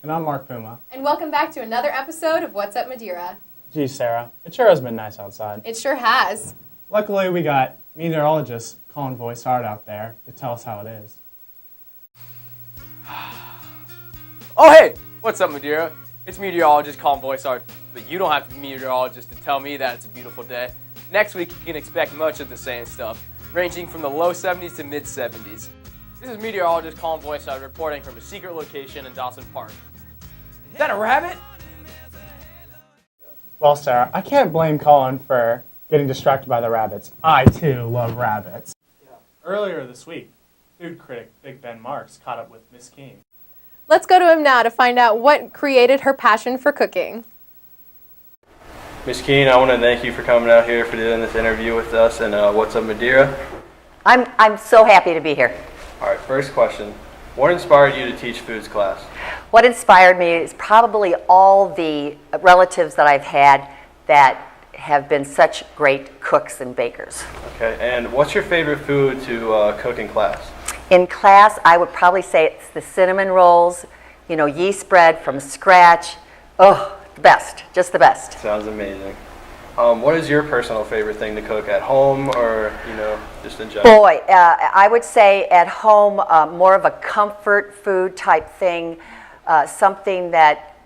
And I'm Mark Puma. And welcome back to another episode of What's Up Madeira. Gee, Sarah, it sure has been nice outside. It sure has. Luckily, we got meteorologist Colin Voisard out there to tell us how it is. Oh hey! What's up, Madeira? It's meteorologist Colin Voisard, but you don't have to be a meteorologist to tell me that it's a beautiful day. Next week, you can expect much of the same stuff, ranging from the low 70s to mid 70s. This is meteorologist Colin Voisard reporting from a secret location in Dawson Park. Is that a rabbit? Well, Sarah, I can't blame Colin for getting distracted by the rabbits. I, too, love rabbits. Yeah. Earlier this week, food critic Big Ben Marks caught up with Miss Keene. Let's go to him now to find out what created her passion for cooking. Miss Keene, I want to thank you for coming out here for doing this interview with us and What's Up Madeira. I'm so happy to be here. All right, first question. What inspired you to teach foods class? What inspired me is probably all the relatives that I've had that have been such great cooks and bakers. Okay, and what's your favorite food to cook in class? In class, I would probably say it's the cinnamon rolls, yeast bread from scratch. Oh, the best, just the best. Sounds amazing. What is your personal favorite thing to cook at home or, just in general? Boy, I would say at home, more of a comfort food type thing, something that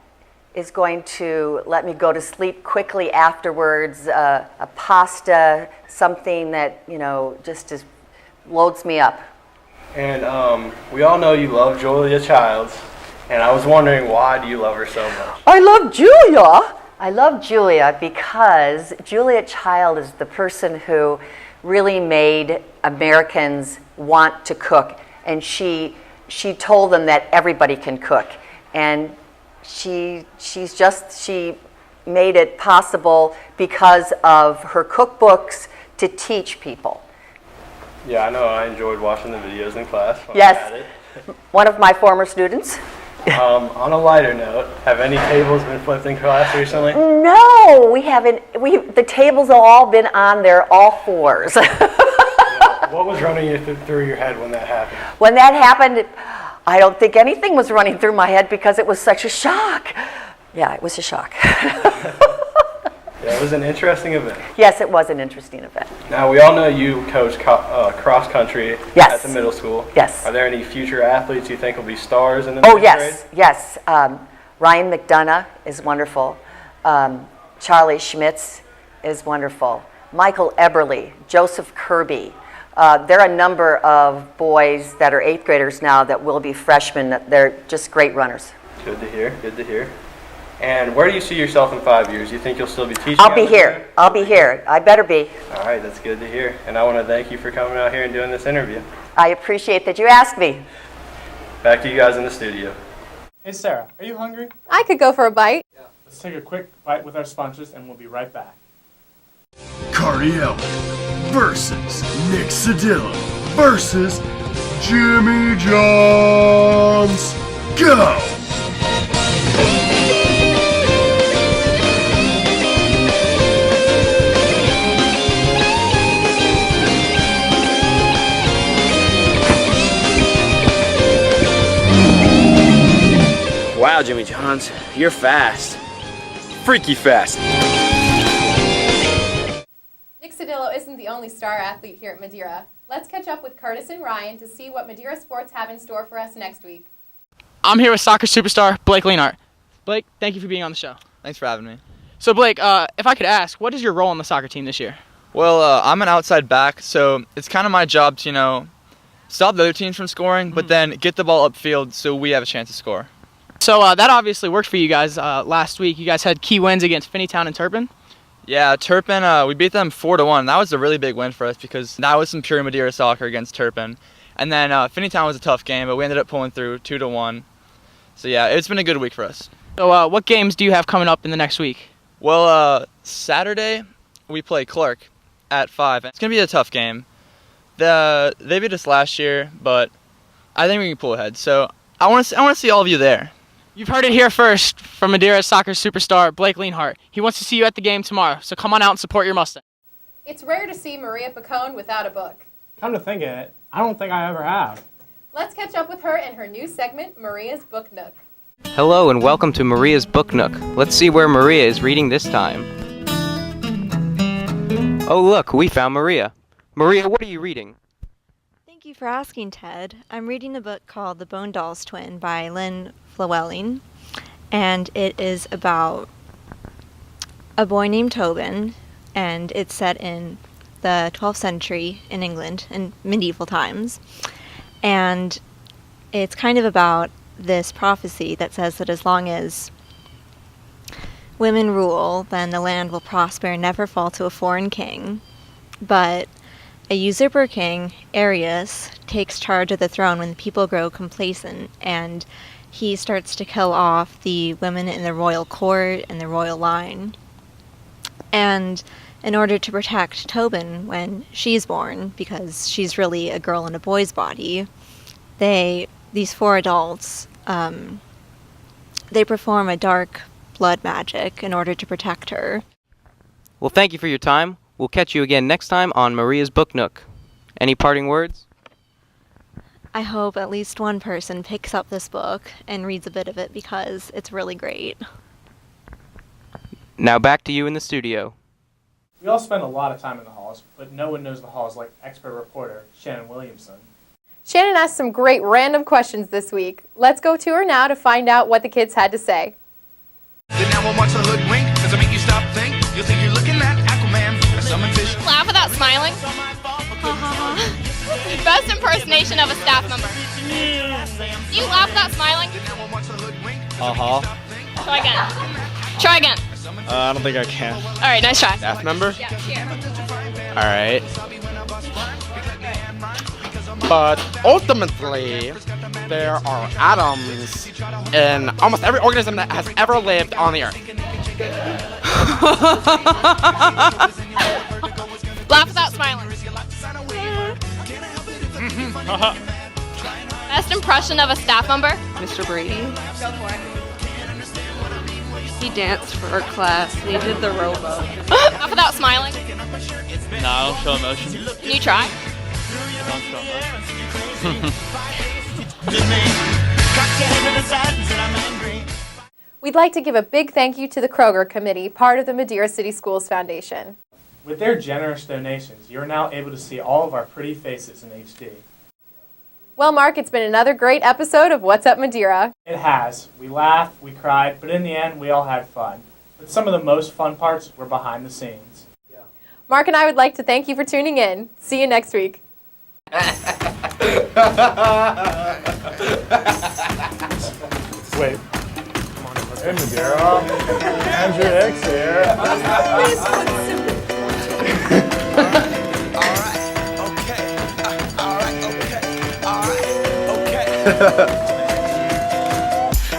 is going to let me go to sleep quickly afterwards, a pasta, something that, just loads me up. And we all know you love Julia Childs, and I was wondering, why do you love her so much? I love Julia! I love Julia because Julia Child is the person who really made Americans want to cook, and she told them that everybody can cook, and she made it possible because of her cookbooks to teach people. Yeah, I know. I enjoyed watching the videos in class. Yes, one of my former students. On a lighter note, have any tables been flipped in class recently? No, we haven't. The tables have all been on there, all fours. What was running through your head when that happened? When that happened, I don't think anything was running through my head because it was such a shock. Yeah, it was a shock. Yeah, it was an interesting event. Yes, it was an interesting event. Now, we all know you coach cross country at the middle school. Yes. Are there any future athletes you think will be stars in the next grade? Yes. Ryan McDonough is wonderful. Charlie Schmitz is wonderful. Michael Eberly, Joseph Kirby. There are a number of boys that are 8th graders now that will be freshmen. They're just great runners. Good to hear. Good to hear. And where do you see yourself in 5 years? You think you'll still be teaching? I'll be here. I'll be here. I better be. All right, that's good to hear. And I want to thank you for coming out here and doing this interview. I appreciate that you asked me. Back to you guys in the studio. Hey, Sarah, are you hungry? I could go for a bite. Yeah. Let's take a quick bite with our sponsors, and we'll be right back. Cardiello versus Nick Cedillo versus Jimmy Johns. Go! Wow, Jimmy Johns, you're fast. Freaky fast. Nick Cedillo isn't the only star athlete here at Madeira. Let's catch up with Curtis and Ryan to see what Madeira sports have in store for us next week. I'm here with soccer superstar Blake Leonhardt. Blake, thank you for being on the show. Thanks for having me. So Blake, if I could ask, what is your role on the soccer team this year? Well, I'm an outside back, so it's kind of my job to, stop the other teams from scoring, but then get the ball upfield so we have a chance to score. So that obviously worked for you guys last week. You guys had key wins against Finneytown and Turpin. Yeah, Turpin, we beat them 4-1. That was a really big win for us because that was some pure Madeira soccer against Turpin. And then Finneytown was a tough game, but we ended up pulling through 2-1. So yeah, it's been a good week for us. So what games do you have coming up in the next week? Well, Saturday we play Clark at 5. It's going to be a tough game. They beat us last year, but I think we can pull ahead. So I want to see all of you there. You've heard it here first from Madeira soccer superstar Blake Leonhardt. He wants to see you at the game tomorrow, so come on out and support your Mustang. It's rare to see Maria Picone without a book. Come to think of it, I don't think I ever have. Let's catch up with her in her new segment, Maria's Book Nook. Hello and welcome to Maria's Book Nook. Let's see where Maria is reading this time. Oh look, we found Maria. Maria, what are you reading? Thank you for asking, Ted. I'm reading a book called The Bone Dolls Twin by Lynn Flewelling, and it is about a boy named Tobin, and it's set in the 12th century in England in medieval times. And it's kind of about this prophecy that says that as long as women rule, then the land will prosper and never fall to a foreign king. But a usurper king, Arius, takes charge of the throne when the people grow complacent, and he starts to kill off the women in the royal court and the royal line. And in order to protect Tobin when she's born, because she's really a girl in a boy's body, these four adults, they perform a dark blood magic in order to protect her. Well, thank you for your time. We'll catch you again next time on Maria's Book Nook. Any parting words? I hope at least one person picks up this book and reads a bit of it because it's really great. Now back to you in the studio. We all spend a lot of time in the halls, but no one knows the halls like expert reporter Shannon Williamson. Shannon asked some great random questions this week. Let's go to her now to find out what the kids had to say. Laugh without smiling. Best impersonation of a staff member. Do you laugh without smiling? Try again. Try again. I don't think I can. All right, nice try. Staff member? Yeah, cheer. All right. But ultimately, there are atoms in almost every organism that has ever lived on the Earth. Laugh without smiling. Best impression of a staff member? Mr. Brady. Go for it. He danced for our class. He did the rowboat. Laugh without smiling. No, I don't show emotion. Can you try? Don't show emotion. We'd like to give a big thank you to the Kroger Committee, part of the Madeira City Schools Foundation. With their generous donations, you're now able to see all of our pretty faces in HD. Well, Mark, it's been another great episode of What's Up Madeira. It has. We laughed, we cried, but in the end, we all had fun. But some of the most fun parts were behind the scenes. Mark and I would like to thank you for tuning in. See you next week. Wait. Hey, Madeira. Andrew Hicks here.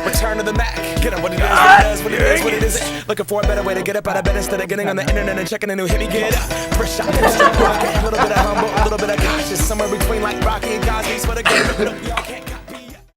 Return to the Mac. Get on what it is, what it is, what it isn't. Looking for a better way to get up out of bed instead of getting on the internet and checking a new hit. Me get up. First shot, a little bit of humble, a little bit of cautious. Somewhere between like Rocky and Cosby. Swear to God.